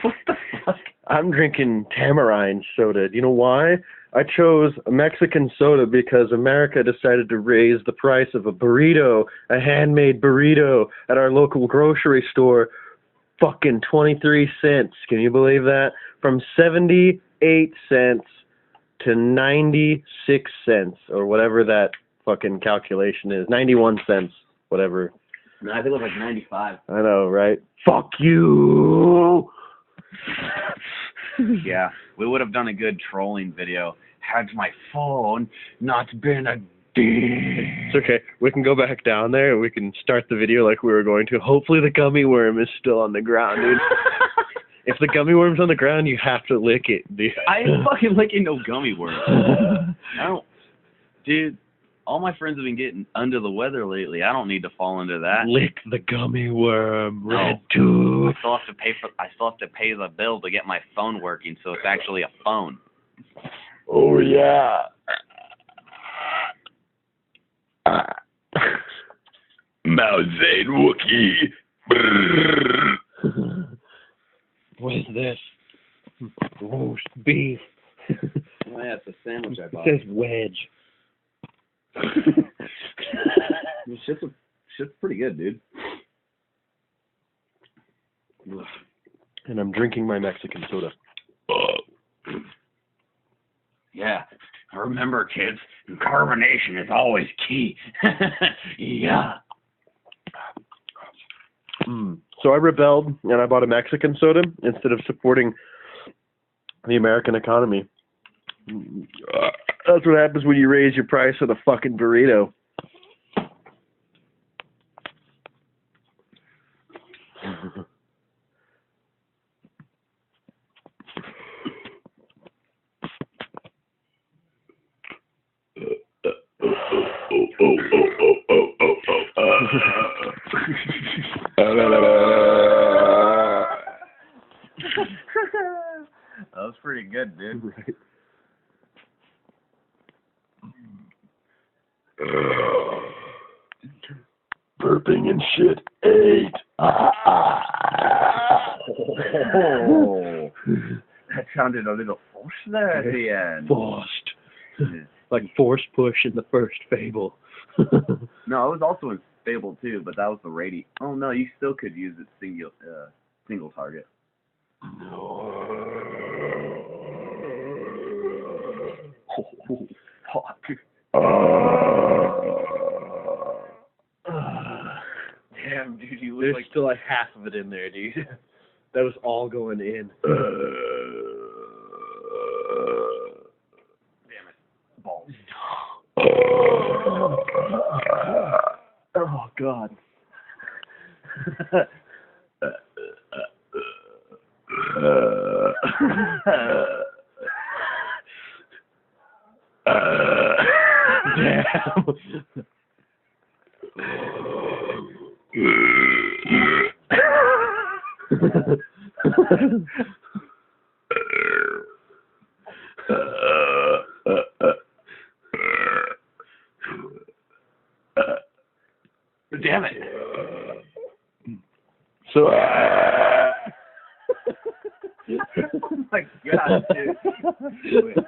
What the fuck? I'm drinking tamarind soda. Do you know why? I chose a Mexican soda because America decided to raise the price of a burrito, a handmade burrito at our local grocery store, fucking 23 cents. Can you believe that? From 78 cents to 96 cents, or whatever that fucking calculation is. 91 cents, whatever. No, I think it was like 95. I know, right? Fuck you! Yeah, we would have done a good trolling video had my phone not been a It's okay. We can go back down there and we can start the video like we were going to. Hopefully the gummy worm is still on the ground, dude. If the gummy worm's on the ground, you have to lick it, dude. I ain't fucking licking no gummy worms. I don't, dude. All my friends have been getting under the weather lately. I don't need to fall into that. Lick the gummy worm, No. red tooth. I still have to pay the bill to get my phone working, so it's actually a phone. Oh yeah. Mao Zedong Wookie. What is this? Roast beef. Oh yeah, it's a sandwich I bought. It says wedge. This shit's pretty good, dude. And I'm drinking my Mexican soda. Yeah. Remember, kids, carbonation is always key. Yeah. So I rebelled and I bought a Mexican soda instead of supporting the American economy. That's what happens when you raise your price of the fucking burrito. That was pretty good, dude. Right. Burping and shit. 8. Oh, that sounded a little forced there at the end. Forced. Like force push in the first Fable. No, it was also in Fable too, but that was the radio. Oh no, you still could use it single target. Damn, dude, you look There's like still like half of it in there, dude. That was all going in. Damn it, balls. Oh God. Damn. Damn it. So, Oh my God, dude.